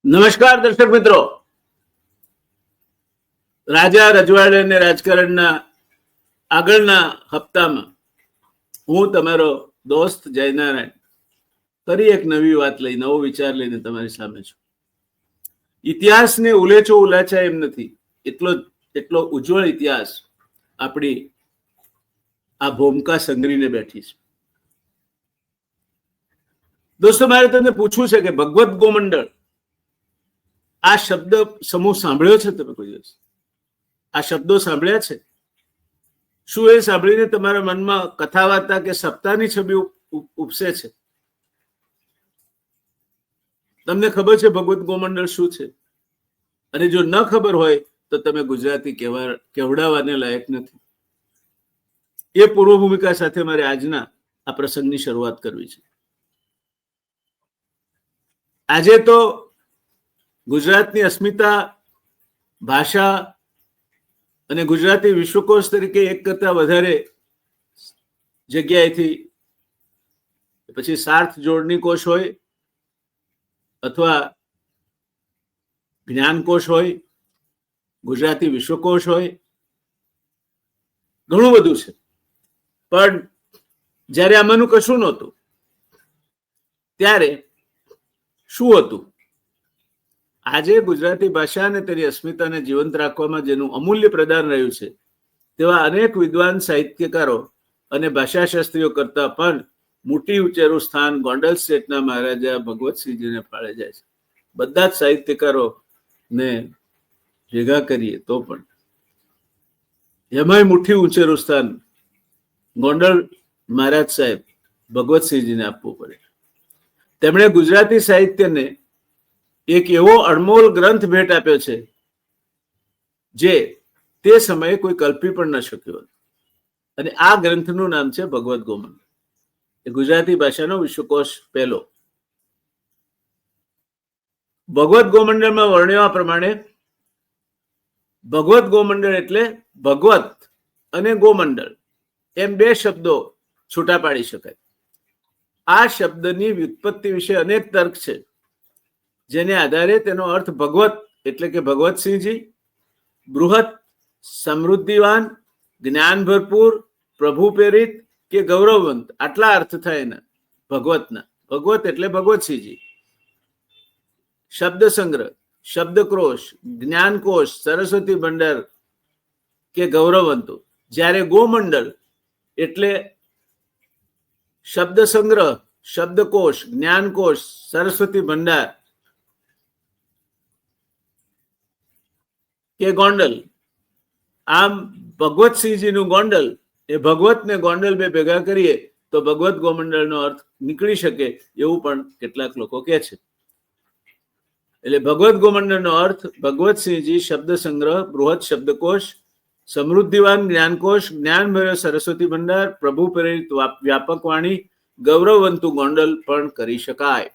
નમસ્કાર દર્શક મિત્રો. રાજા રજવાડે અને રાજકારણના આગળના હપ્તામાં હું તમારો દોસ્ત જયનારાયણ ફરી એક નવી વાત લઈ, નવો વિચાર લઈને તમારી સામે છું. ઇતિહાસને ઉલેચો ઉલાચા એમ નથી, એટલો ઉજ્જવળ ઇતિહાસ આપણી આ ભૂમિકા સંગ્રહીને બેઠી છે. દોસ્તો, મારે તમને પૂછવું છે કે ભગવત ગોમંડળ આ શબ્દ સમૂહ સાંભળ્યો છે? તમે કોઈ દિવસ આ શબ્દો સાંભળ્યા છે? શું એ સાંભળીને તમારા મનમાં કથા વાર્તા કે સપ્તાહની છબી ઉપસે છે? તમને ખબર છે ભગવત ગોમંડળ શું છે? અને જો ન ખબર હોય તો તમે ગુજરાતી કહેવડાવવાને લાયક નથી. એ પૂર્વ ભૂમિકા સાથે મારે આજના આ પ્રસંગની શરૂઆત કરવી છે. આજે તો ગુજરાતની અસ્મિતા, ભાષા અને ગુજરાતી વિશ્વકોશ તરીકે એક કરતા વધારે જગ્યાએથી, પછી સાર્થ જોડણી કોશ હોય અથવા જ્ઞાનકોશ હોય, ગુજરાતી વિશ્વકોશ હોય, ઘણું બધું છે. પણ જ્યારે આમાંનું કશું નહોતું ત્યારે શું હતું? આજે ગુજરાતી ભાષા અને તેની અસ્મિતાને જીવંત રાખવામાં જેનું અમૂલ્ય પ્રદાન રહ્યું છે, તેવા અનેક વિદ્વાન સાહિત્યકારો અને ભાષાશાસ્ત્રીઓ કરતા પણ મોટી ઉંચેરું સ્થાન ગોંડલ સ્ટેટના મહારાજા ભગવતસિંહજીને ફાળે જાય છે. બધા જ સાહિત્યકારોને ભેગા કરીએ તો પણ એમાંય મોટી ઊંચેરું સ્થાન ગોંડલ મહારાજ સાહેબ ભગવતસિંહજીને આપવું પડે. તેમણે ગુજરાતી સાહિત્યને એક એવો અણમોલ ગ્રંથ ભેટ આપ્યો છે જે તે સમયે કોઈ કલ્પી પણ ન શક્યો. અને આ ગ્રંથનું નામ છે ભગવત ગોમંડળ. એ ગુજરાતી ભાષાનો વિશ્વકોશ પહેલો. ભગવત ગોમંડળમાં વર્ણવ્યા પ્રમાણે ભગવત ગોમંડળ એટલે ભગવત અને ગોમંડળ એમ બે શબ્દો છૂટા પાડી શકાય. આ શબ્દની વ્યુત્પત્તિ વિશે અનેક તર્ક છે, જેને આધારે તેનો અર્થ ભગવત એટલે કે ભગવતસિંહજી, બૃહત, સમૃદ્ધિવાન, જ્ઞાન ભરપૂર, પ્રભુ પ્રેરિત કે ગૌરવવંત, આટલા અર્થ થાય એના ભગવતના. ભગવત એટલે ભગવતસિંહજી. શબ્દ સંગ્રહ, શબ્દકોશ, જ્ઞાનકોશ, સરસ્વતી ભંડાર કે ગૌરવવંતો. જ્યારે ગોમંડળ એટલે શબ્દ સંગ્રહ, શબ્દકોશ, જ્ઞાનકોશ, સરસ્વતી ભંડાર કે ગોંડલ. આમ ભગવતસિંહજીનું ગોંડલ એ ભગવત ને ગોંડલ બે ભેગા કરીએ તો ભગવત ગોમંડળનો અર્થ નીકળી શકે એવું પણ કેટલાક લોકો કહે છે. એટલે ભગવત ગોમંડળનો અર્થ ભગવતસિંહજી, શબ્દ સંગ્રહ, બૃહદ શબ્દકોશ, સમૃદ્ધિવાન જ્ઞાનકોશ, જ્ઞાનભર્યો સરસ્વતી ભંડાર, પ્રભુ પ્રેરિત વ્યાપક વાણી, ગૌરવવંતુ ગોંડલ પણ કરી શકાય.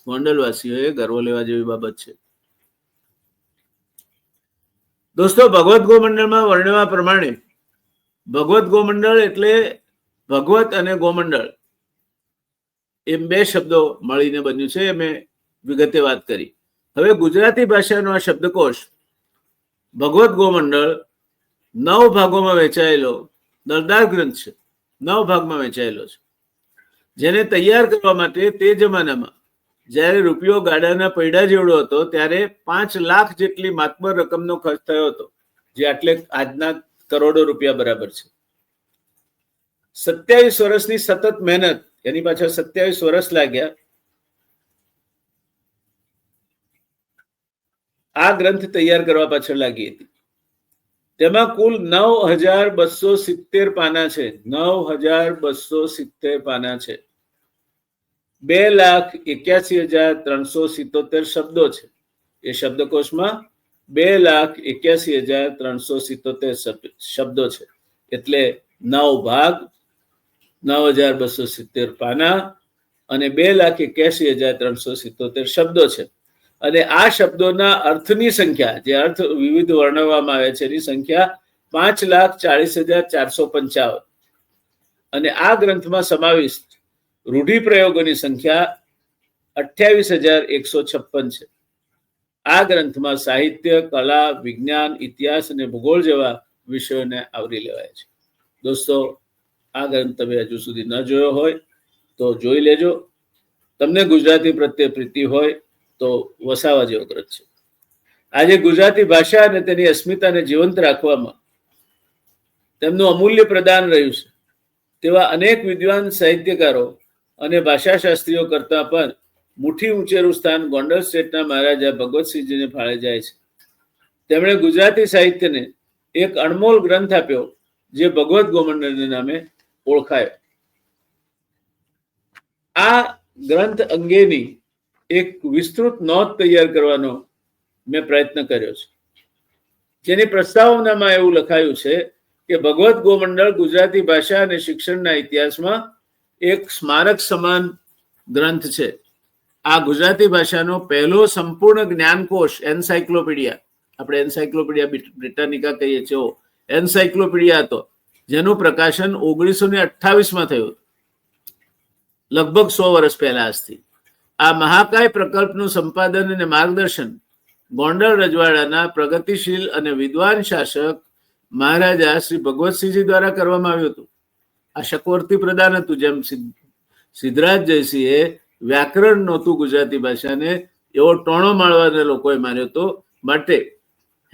ગોંડલવાસીઓએ ગર્વ લેવા જેવી બાબત છે. દોસ્તો, ભગવત ગોમંડળમાં વર્ણવ્યા પ્રમાણે ભગવત ગોમંડળ એટલે ભગવત અને ગોમંડળ એમ બે શબ્દો મળીને બન્યું છે. મેં વિગતે વાત કરી. હવે ગુજરાતી ભાષાનો આ શબ્દકોશ ભગવત ગોમંડળ 9 ભાગોમાં વહેંચાયેલો દળદાર ગ્રંથ છે. 9 ભાગમાં વહેંચાયેલો છે, જેને તૈયાર કરવા માટે તે જમાનામાં જ્યારે રૂપિયો ગાડાના પૈડા જેવડો હતો ત્યારે 5 લાખ જેટલી માતબર રકમનો ખર્ચ થયો હતો, જે આટલે આજના કરોડો રૂપિયા બરાબર છે. 27 વર્ષની સતત મહેનત, એની પાછળ 27 વર્ષ લાગ્યા આ ગ્રંથ તૈયાર કરવા પાછળ લાગી હતી. તેમાં કુલ 9270 પાના છે. 9270 પાના છે. 2,81,377 શબ્દો છે. એ શબ્દકોશમાં 2,81,377 શબ્દો છે. એટલે 9 ભાગ, 9,270 પાના અને 2,81,377 શબ્દો છે. અને આ શબ્દોના અર્થની સંખ્યા, જે અર્થ વિવિધ વર્ણવવામાં આવે છે, એની સંખ્યા 5,40,455. અને આ ગ્રંથમાં સમાવિષ્ટ રૂઢિપ્રયોગોની સંખ્યા 28,156 છે. આ ગ્રંથમાં સાહિત્ય, કલા, વિજ્ઞાન, ઇતિહાસ અને ભૂગોળ જેવા વિષયોને આવરી લેવાય છે. દોસ્તો, આ ગ્રંથ તમે હજુ સુધી ન જોયો હોય તો જોઈ લેજો. તમને ગુજરાતી પ્રત્યે પ્રીતિ હોય તો વસાવા જેવો ગ્રંથ છે. આજે ગુજરાતી ભાષા અને તેની અસ્મિતાને જીવંત રાખવામાં તેમનું અમૂલ્ય પ્રદાન રહ્યું છે. તેવા અનેક વિદ્વાન સાહિત્યકારો અને ભાષાશાસ્ત્રીઓ કરતા પણ મુઠ્ઠી ઊંચેરું સ્થાન ગોંડલ સ્ટેટના મહારાજા ભગવતસિંહજીને ફાળે જાય છે. તેમણે ગુજરાતી સાહિત્યને એક અણમોલ ગ્રંથ આપ્યો જે ભગવત ગોમંડળના નામે ઓળખાયો. આ ગ્રંથ અંગેની એક વિસ્તૃત નોંધ તૈયાર કરવાનો મેં પ્રયત્ન કર્યો છે, જેની પ્રસ્તાવનામાં એવું લખાયું છે કે ભગવત ગોમંડળ ગુજરાતી ભાષા અને શિક્ષણના ઇતિહાસમાં એક સ્મારક સમાન ગ્રંથ છે. આ ગુજરાતી ભાષાનો પહેલો સંપૂર્ણ જ્ઞાનકોશ એન્સાઇક્લોપીડિયા, આપણે એન્સાઇક્લોપીડિયા બ્રિટાનિકા કહીએ છીએ, એન્સાઇક્લોપીડિયા હતો, જેનું પ્રકાશન 1928માં થયું, લગભગ 100 વર્ષ પહેલા આજથી. આ મહાકાય પ્રકલ્પનું સંપાદન અને માર્ગદર્શન ગોંડલ રજવાડાના પ્રગતિશીલ અને વિદ્વાન શાસક મહારાજા શ્રી ભગવતસિંહજી દ્વારા કરવામાં આવ્યું હતું. આ શકવર્તી પ્રદાન હતું. જેમ સિદ્ધરાજ જયસિંહે વ્યાકરણ નહોતું ગુજરાતી ભાષાને, એવો ટોણો માળવાના લોકોએ માર્યો હતો. માટે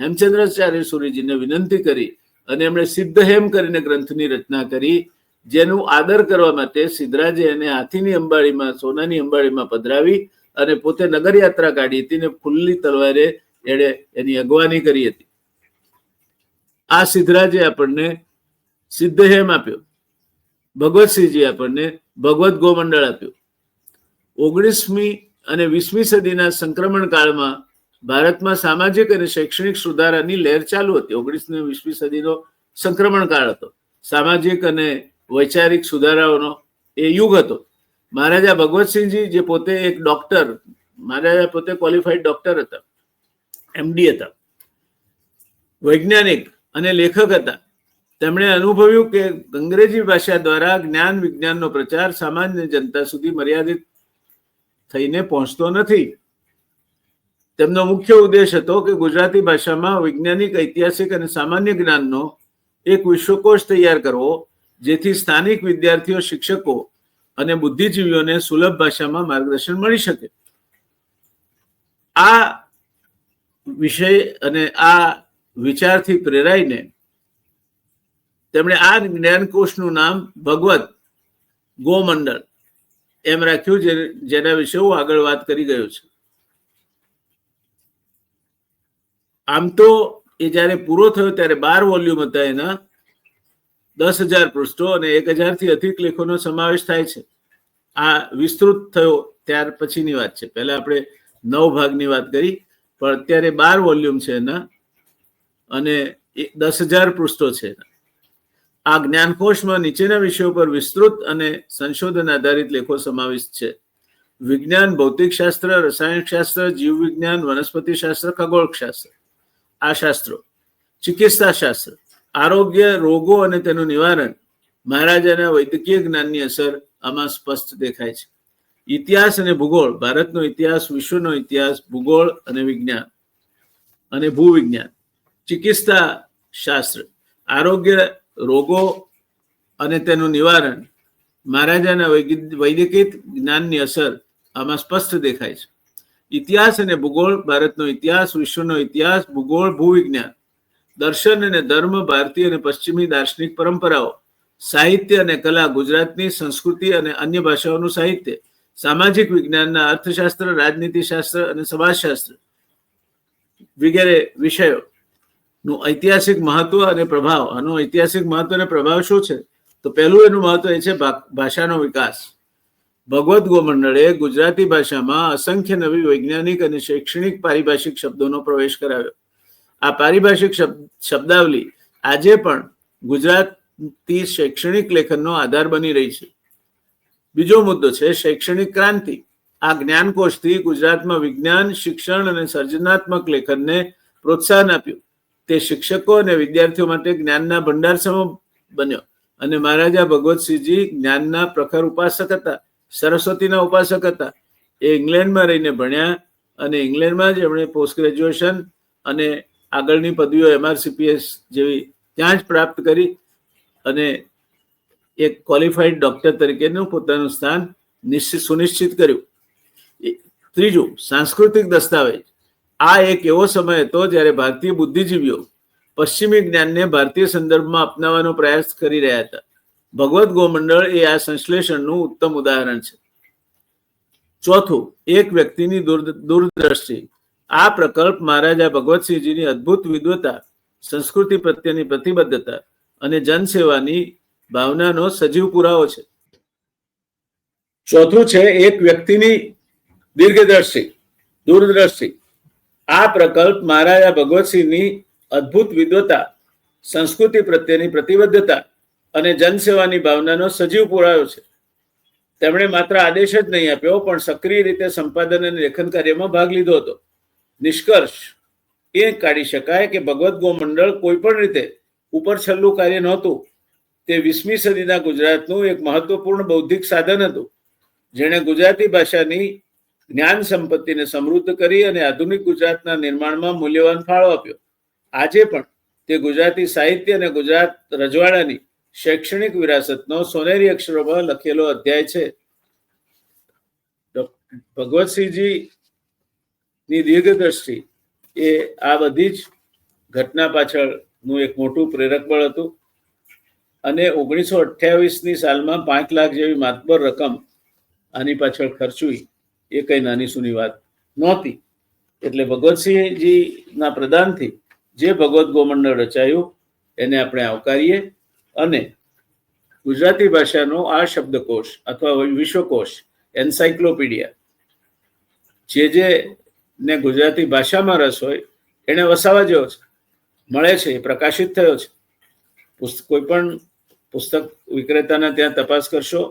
હેમચંદ્રાચાર્ય સૂરીજીને વિનંતી કરી અને એમણે સિદ્ધહેમ કરીને ગ્રંથની રચના કરી, જેનું આદર કરવા માટે સિદ્ધરાજે એને હાથીની અંબાડીમાં, સોનાની અંબાડીમાં પધરાવી અને પોતે નગર યાત્રા કાઢી હતી ને ખુલ્લી તલવારે એણે એની અગવાની કરી હતી. આ સિદ્ધરાજે આપણને સિદ્ધહેમ આપ્યો, ભગવતસિંહજી આપણને ભગવત ગોમંડળ આપ્યું. 19મી અને 20મી સદીના સંક્રમણ કાળમાં ભારતમાં સામાજિક અને શૈક્ષણિક સુધારાની લહેર ચાલુ હતી. 19મી અને 20મી સદીનો સંક્રમણ કાળ હતો, સામાજિક અને વૈચારિક સુધારાઓનો એ યુગ હતો. મહારાજા ભગવતસિંહજી, જે પોતે એક ડોક્ટર, મહારાજા પોતે ક્વોલિફાઈડ ડોક્ટર હતા, MD હતા, વૈજ્ઞાનિક અને લેખક હતા. તેમણે અનુભવ્યું કે અંગ્રેજી ભાષા દ્વારા જ્ઞાન વિજ્ઞાનનો પ્રચાર સામાન્ય જનતા સુધી મર્યાદિત થઈને પહોંચતો નથી. તેમનો મુખ્ય ઉદ્દેશ હતો કે ગુજરાતી ભાષામાં વૈજ્ઞાનિક, ઐતિહાસિક અને સામાન્ય જ્ઞાનનો એક વિશ્વકોશ તૈયાર કરવો, જેથી સ્થાનિક વિદ્યાર્થીઓ, શિક્ષકો અને બુદ્ધિજીવીઓને સુલભ ભાષામાં માર્ગદર્શન મળી શકે. આ વિષય અને આ વિચારથી પ્રેરાઈને તેમણે આ જ્ઞાનકોશનું નામ ભગવત ગોમંડળ એમ રાખ્યું, જેના વિશે હું આગળ વાત કરી ગયો છું. આમ તો એ જ્યારે પૂરો થયો ત્યારે 12 વોલ્યુમ હતા, એના 10,000 પૃષ્ઠો અને 1,000થી અધિક લેખોનો સમાવેશ થાય છે. આ વિસ્તૃત થયો ત્યાર પછીની વાત છે. પહેલા આપણે 9 ભાગની વાત કરી, પણ અત્યારે 12 વોલ્યુમ છે એના અને 10,000 પૃષ્ઠો છે. આ જ્ઞાનકોશમાં નીચેના વિષયો પર વિસ્તૃત અને સંશોધન આધારિત લેખો સમાવિષ્ટ છે: વિજ્ઞાન, ભૌતિકશાસ્ત્ર, રસાયણશાસ્ત્ર, જીવ વિજ્ઞાન, વનસ્પતિ શાસ્ત્ર, ખગોળશાસ્ત્ર, આ શાસ્ત્રો, ચિકિત્સા શાસ્ત્ર, આરોગ્ય, રોગો અને તેનું નિવારણ, મહારાજાના વૈદ્યકીય જ્ઞાનની અસર આમાં સ્પષ્ટ દેખાય છે. ઇતિહાસ અને ભૂગોળ, ભારતનો ઇતિહાસ, વિશ્વનો ઇતિહાસ, ભૂગોળ અને વિજ્ઞાન અને ભૂવિજ્ઞાન, ચિકિત્સા શાસ્ત્ર, આરોગ્ય, રોગો અને તેનું નિવારણ, મહારાજાના વૈદ્યકીય જ્ઞાનની અસર આમાં સ્પષ્ટ દેખાય છે. ઇતિહાસ અને ભૂગોળ, ભારતનો ઇતિહાસ, વિશ્વનો ઇતિહાસ, ભૂગોળ, ભૂવિજ્ઞાન, દર્શન અને ધર્મ, ભારતીય અને પશ્ચિમી દાર્શનિક પરંપરાઓ, સાહિત્ય અને કલા, ગુજરાતની સંસ્કૃતિ અને અન્ય ભાષાઓનું સાહિત્ય, સામાજિક વિજ્ઞાનના અર્થશાસ્ત્ર, રાજનીતિશાસ્ત્ર અને સમાજશાસ્ત્ર વગેરે વિષયોનું ઐતિહાસિક મહત્વ અને પ્રભાવ. આનું ઐતિહાસિક મહત્વ અને પ્રભાવ શું છે? તો પહેલું એનું મહત્વ એ છે ભાષાનો વિકાસ. ભગવત ગોમંડળે ગુજરાતી ભાષામાં અસંખ્ય નવી વૈજ્ઞાનિક અને શૈક્ષણિક પારિભાષિક શબ્દોનો પ્રવેશ કરાવ્યો. આ પારિભાષિક શબ્દાવલી આજે પણ ગુજરાતી શૈક્ષણિક લેખનનો આધાર બની રહી છે. બીજો મુદ્દો છે શૈક્ષણિક ક્રાંતિ. આ જ્ઞાનકોશથી ગુજરાતમાં વિજ્ઞાન, શિક્ષણ અને સર્જનાત્મક લેખનને પ્રોત્સાહન આપ્યું. તે શિક્ષકો અને વિદ્યાર્થીઓ માટે જ્ઞાનના ભંડાર સમો બન્યો અને મહારાજા ભગવતસિંહજી જ્ઞાનના પ્રખર ઉપાસક હતા, સરસ્વતીના ઉપાસક હતા. એ ઇંગ્લેન્ડમાં રહીને ભણ્યા અને ઇંગ્લેન્ડમાં જ એમણે પોસ્ટ ગ્રેજ્યુએશન અને આગળની પદવીઓ MRCPS જેવી ત્યાં જ પ્રાપ્ત કરી અને એક ક્વોલિફાઈડ ડોક્ટર તરીકેનું પોતાનું સ્થાન સુનિશ્ચિત કર્યું. ત્રીજું, સાંસ્કૃતિક દસ્તાવેજ. આ એક એવો સમય હતો જ્યારે ભારતીય બુદ્ધિજીવીઓ પશ્ચિમી જ્ઞાનને ભારતીય સંદર્ભમાં અપનાવવાનો પ્રયાસ કરી રહ્યા હતા. ભગવદ્ ગોમંડળ એ આ સંશ્લેષણનું ઉત્તમ ઉદાહરણ છે. ચોથું, એક વ્યક્તિની દૂરદ્રષ્ટિ. આ પ્રકલ્પ મહારાજા ભગવતસિંહજીની અદ્ભુત વિદ્વતા, સંસ્કૃતિ પ્રત્યેની પ્રતિબદ્ધતા અને જનસેવાની ભાવનાનો સજીવ પુરાવો છે. ચોથું છે એક વ્યક્તિની દૂરદ્રષ્ટિ. આ પ્રકલ્પ મહારાજા ભગવતસિંહની અદ્ભુત વિદ્વતા, સંસ્કૃતિ પ્રત્યેની પ્રતિબદ્ધતા અને જનસેવાની ભાવનાનો સજીવ પુરાવો છે. તેમણે માત્ર આદેશ જ નહીં આપ્યો, પણ સક્રિય રીતે સંપાદન અને લેખન કાર્યમાં ભાગ લીધો હતો. નિષ્કર્ષ એ કાઢી શકાય કે ભગવદ્ ગોમંડળ કોઈ પણ રીતે ઉપર છલ્લું કાર્ય નહોતું. તે 20મી સદીના ગુજરાતનું એક મહત્વપૂર્ણ બૌદ્ધિક સાધન હતું, જેણે ગુજરાતી ભાષાની જ્ઞાન સંપત્તિને સમૃદ્ધ કરી અને આધુનિક ગુજરાતના નિર્માણમાં મૂલ્યવાન ફાળો આપ્યો. આજે પણ તે ગુજરાતી સાહિત્ય અને ગુજરાત રજવાડાની શૈક્ષણિક વિરાસતનો સોનેરી અક્ષરોમાં લખેલો અધ્યાય છે. ભગવતસિંહજીની દીર્ઘદ્રષ્ટિ એ આ બધી જ ઘટના પાછળનું એક મોટું પ્રેરક બળ હતું અને 1928ની સાલમાં 5 લાખ જેવી માતબર રકમ આની પાછળ ખર્ચવી એ કઈ નાની સૂની વાત નહોતી. એટલે ભગવતસિંહજીના પ્રદાનથી જે ભગવદ્ ગોમંડળ રચાયું એને આપણે આવકારીએ અને ગુજરાતી ભાષાનો આ શબ્દકોશ અથવા વિશ્વકોશ, એન્સાઇક્લોપીડિયા, જે ને ગુજરાતી ભાષામાં રસ હોય એને વસાવા જેવો છે, મળે છે, પ્રકાશિત થયો છે. કોઈ પણ પુસ્તક વિક્રેતાના ત્યાં તપાસ કરશો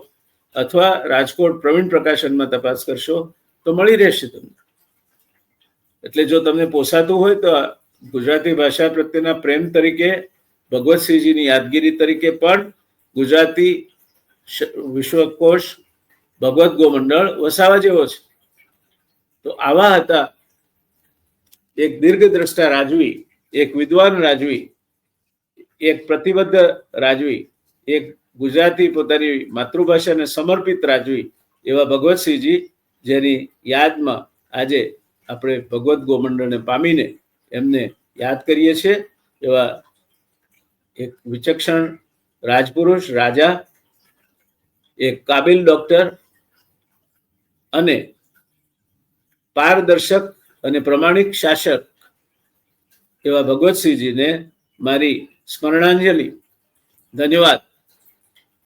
અથવા રાજકોટ પ્રવીણ પ્રકાશનમાં તપાસ કરશો તો મળી રહેશે તમને. એટલે જો તમને પોસાતું હોય તો ગુજરાતી ભાષા પ્રત્યેના પ્રેમ તરીકે, ભગવતસિંહજીની યાદગીરી તરીકે પણ ગુજરાતી વિશ્વકોશ ભગવદ્ ગોમંડળ વસાવા જેવો છે. તો આવા હતા એક દીર્ઘદ્રષ્ટા રાજવી, એક વિદ્વાન રાજવી, એક પ્રતિબદ્ધ રાજવી, એક ગુજરાતી પોતાની માતૃભાષાને સમર્પિત રાજવી એવા ભગવતસિંહજી, જેની યાદમાં આજે આપણે ભગવદ્ ગોમંડળને પામીને એમને યાદ કરીએ છીએ. એવા એક વિચક્ષણ રાજપુરુષ, રાજા, એક કાબિલ ડોક્ટર અને પારદર્શક અને પ્રમાણિક શાસક એવા ભગવતસિંહજીને મારી સ્મરણાંજલિ. ધન્યવાદ.